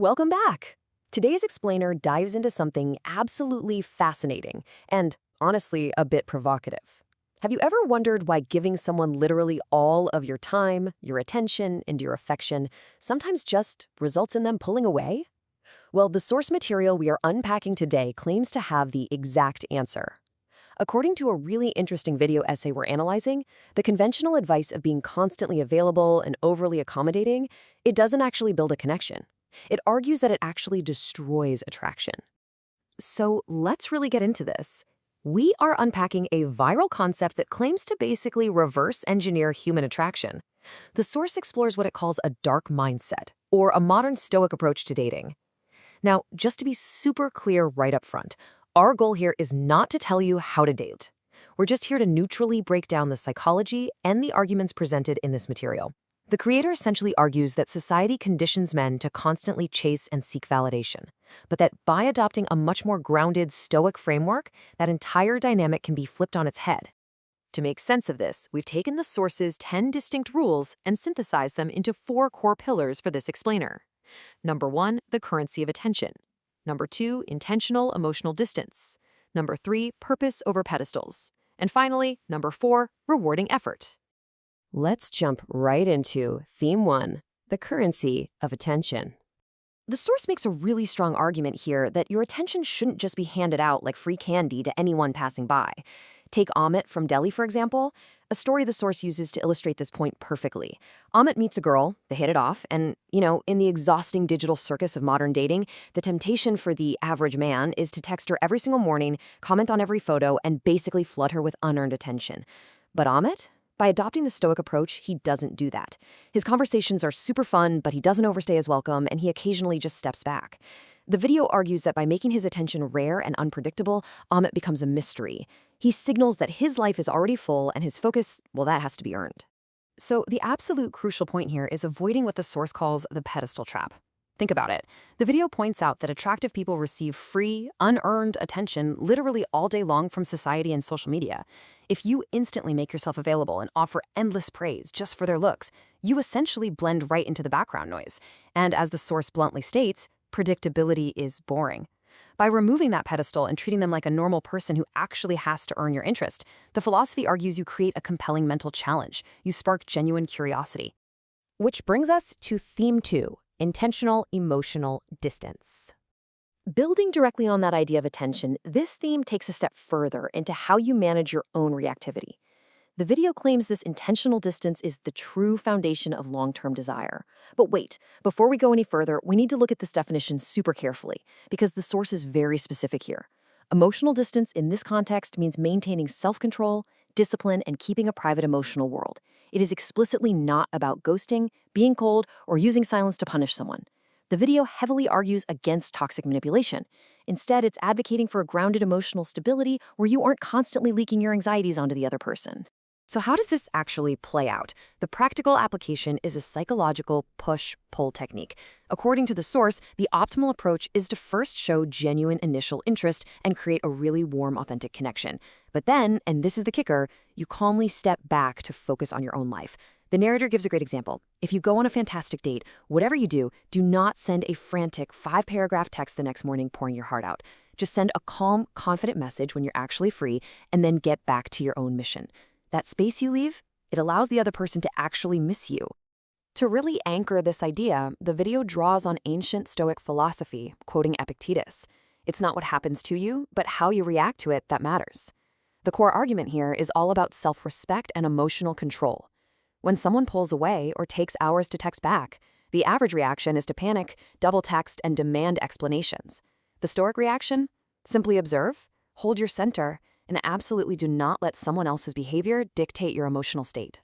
Welcome back. Today's explainer dives into something absolutely fascinating and, honestly, a bit provocative. Have you ever wondered why giving someone literally all of your time, your attention, and your affection sometimes just results in them pulling away? Well, the source material we are unpacking today claims to have the exact answer. According to a really interesting video essay we're analyzing, the conventional advice of being constantly available and overly accommodating, it doesn't actually build a connection. It argues that it actually destroys attraction. So let's really get into this. We are unpacking a viral concept that claims to basically reverse engineer human attraction. The source explores what it calls a dark mindset, or a modern Stoic approach to dating. Now, just to be super clear right up front, our goal here is not to tell you how to date. We're just here to neutrally break down the psychology and the arguments presented in this material. The creator essentially argues that society conditions men to constantly chase and seek validation, but that by adopting a much more grounded Stoic framework, that entire dynamic can be flipped on its head. To make sense of this, we've taken the source's 10 distinct rules and synthesized them into 4 core pillars for this explainer. Number 1, the currency of attention. Number 2, intentional emotional distance. Number 3, purpose over pedestals. And finally, number 4, rewarding effort. Let's jump right into Theme 1, the currency of attention. The source makes a really strong argument here that your attention shouldn't just be handed out like free candy to anyone passing by. Take Amit from Delhi, for example, a story the source uses to illustrate this point perfectly. Amit meets a girl, they hit it off, and, in the exhausting digital circus of modern dating, the temptation for the average man is to text her every single morning, comment on every photo, and basically flood her with unearned attention. But Amit? By adopting the Stoic approach, he doesn't do that. His conversations are super fun, but he doesn't overstay his welcome, and he occasionally just steps back. The video argues that by making his attention rare and unpredictable, Amit becomes a mystery. He signals that his life is already full, and his focus, well, that has to be earned. So the absolute crucial point here is avoiding what the source calls the pedestal trap. Think about it. The video points out that attractive people receive free, unearned attention literally all day long from society and social media. If you instantly make yourself available and offer endless praise just for their looks, you essentially blend right into the background noise. And as the source bluntly states, predictability is boring. By removing that pedestal and treating them like a normal person who actually has to earn your interest, the philosophy argues you create a compelling mental challenge. You spark genuine curiosity. Which brings us to Theme 2. Intentional emotional distance. Building directly on that idea of attention, this theme takes a step further into how you manage your own reactivity. The video claims this intentional distance is the true foundation of long-term desire. But wait, before we go any further, we need to look at this definition super carefully, because the source is very specific here. Emotional distance in this context means maintaining self-control, discipline, and keeping a private emotional world. It is explicitly not about ghosting, being cold, or using silence to punish someone. The video heavily argues against toxic manipulation. Instead, it's advocating for a grounded emotional stability where you aren't constantly leaking your anxieties onto the other person. So how does this actually play out? The practical application is a psychological push-pull technique. According to the source, the optimal approach is to first show genuine initial interest and create a really warm, authentic connection. But then, and this is the kicker, you calmly step back to focus on your own life. The narrator gives a great example. If you go on a fantastic date, whatever you do not send a frantic 5-paragraph text the next morning pouring your heart out. Just send a calm, confident message when you're actually free, and then get back to your own mission. That space you leave, it allows the other person to actually miss you. To really anchor this idea, the video draws on ancient Stoic philosophy, quoting Epictetus. It's not what happens to you, but how you react to it that matters. The core argument here is all about self-respect and emotional control. When someone pulls away or takes hours to text back, the average reaction is to panic, double text, and demand explanations. The Stoic reaction? Simply observe, hold your center, and absolutely do not let someone else's behavior dictate your emotional state.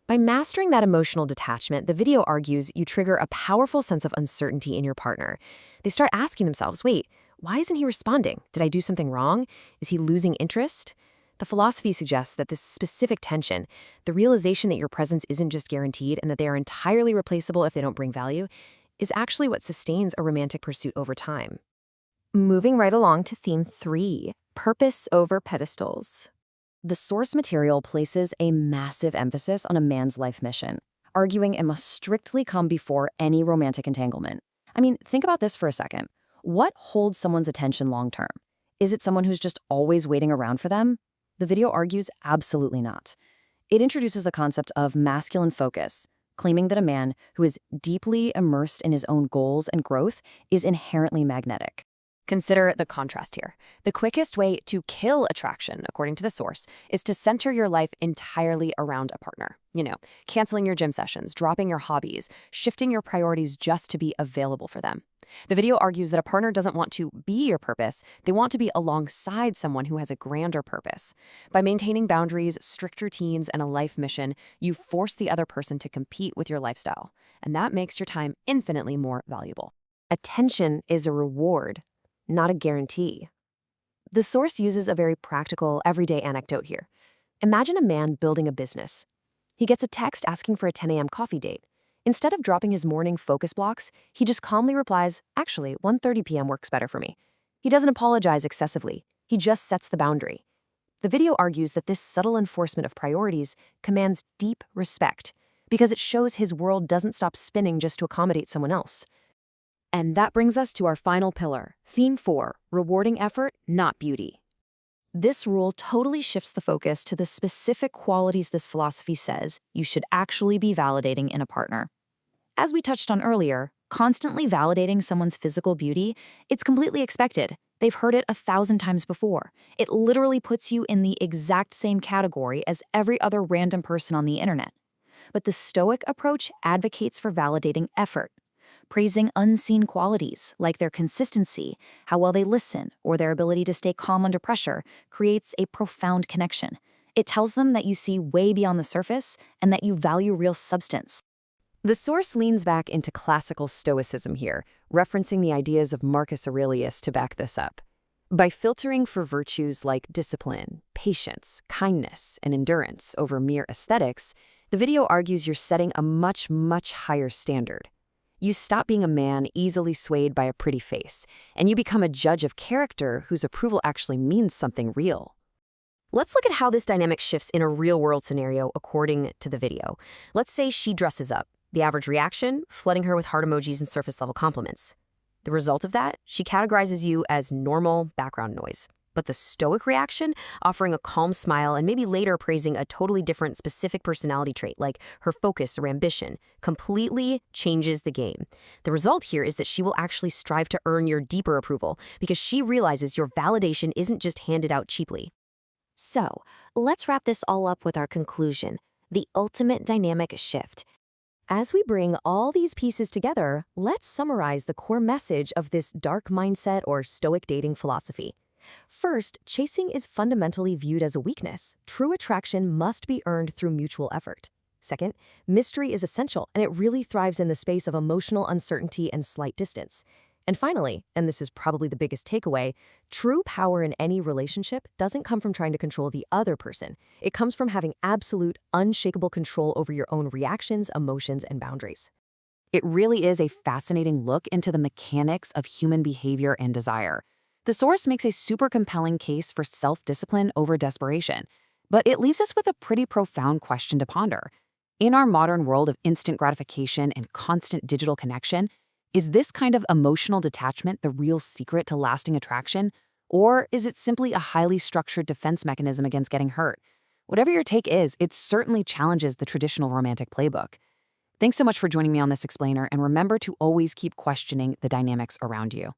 By mastering that emotional detachment, the video argues you trigger a powerful sense of uncertainty in your partner. They start asking themselves, wait, why isn't he responding? Did I do something wrong? Is he losing interest? The philosophy suggests that this specific tension, the realization that your presence isn't just guaranteed and that they are entirely replaceable if they don't bring value, is actually what sustains a romantic pursuit over time. Moving right along to Theme 3, purpose over pedestals. The source material places a massive emphasis on a man's life mission, arguing it must strictly come before any romantic entanglement. I mean, think about this for a second. What holds someone's attention long term? Is it someone who's just always waiting around for them? The video argues absolutely not. It introduces the concept of masculine focus, claiming that a man who is deeply immersed in his own goals and growth is inherently magnetic. Consider the contrast here. The quickest way to kill attraction, according to the source, is to center your life entirely around a partner. Canceling your gym sessions, dropping your hobbies, shifting your priorities just to be available for them. The video argues that a partner doesn't want to be your purpose, they want to be alongside someone who has a grander purpose. By maintaining boundaries, strict routines, and a life mission, you force the other person to compete with your lifestyle, and that makes your time infinitely more valuable. Attention is a reward, not a guarantee. The source uses a very practical, everyday anecdote here. Imagine a man building a business. He gets a text asking for a 10 a.m. coffee date. Instead of dropping his morning focus blocks, he just calmly replies, "Actually, 1:30 p.m. works better for me." He doesn't apologize excessively. He just sets the boundary. The video argues that this subtle enforcement of priorities commands deep respect because it shows his world doesn't stop spinning just to accommodate someone else. And that brings us to our final pillar, Theme 4, rewarding effort, not beauty. This rule totally shifts the focus to the specific qualities this philosophy says you should actually be validating in a partner. As we touched on earlier, constantly validating someone's physical beauty, it's completely expected. They've heard it 1,000 times before. It literally puts you in the exact same category as every other random person on the internet. But the Stoic approach advocates for validating effort, praising unseen qualities like their consistency, how well they listen, or their ability to stay calm under pressure creates a profound connection. It tells them that you see way beyond the surface and that you value real substance. The source leans back into classical Stoicism here, referencing the ideas of Marcus Aurelius to back this up. By filtering for virtues like discipline, patience, kindness, and endurance over mere aesthetics, the video argues you're setting a much, much higher standard. You stop being a man easily swayed by a pretty face, and you become a judge of character whose approval actually means something real. Let's look at how this dynamic shifts in a real-world scenario according to the video. Let's say she dresses up. The average reaction, flooding her with heart emojis and surface-level compliments. The result of that, she categorizes you as normal background noise. But the Stoic reaction, offering a calm smile and maybe later praising a totally different specific personality trait like her focus or ambition, completely changes the game. The result here is that she will actually strive to earn your deeper approval because she realizes your validation isn't just handed out cheaply. So, let's wrap this all up with our conclusion, the ultimate dynamic shift. As we bring all these pieces together, let's summarize the core message of this dark mindset or Stoic dating philosophy. First, chasing is fundamentally viewed as a weakness. True attraction must be earned through mutual effort. Second, mystery is essential, and it really thrives in the space of emotional uncertainty and slight distance. And finally, and this is probably the biggest takeaway, true power in any relationship doesn't come from trying to control the other person. It comes from having absolute, unshakable control over your own reactions, emotions, and boundaries. It really is a fascinating look into the mechanics of human behavior and desire. The source makes a super compelling case for self-discipline over desperation, but it leaves us with a pretty profound question to ponder. In our modern world of instant gratification and constant digital connection, is this kind of emotional detachment the real secret to lasting attraction, or is it simply a highly structured defense mechanism against getting hurt? Whatever your take is, it certainly challenges the traditional romantic playbook. Thanks so much for joining me on this explainer, and remember to always keep questioning the dynamics around you.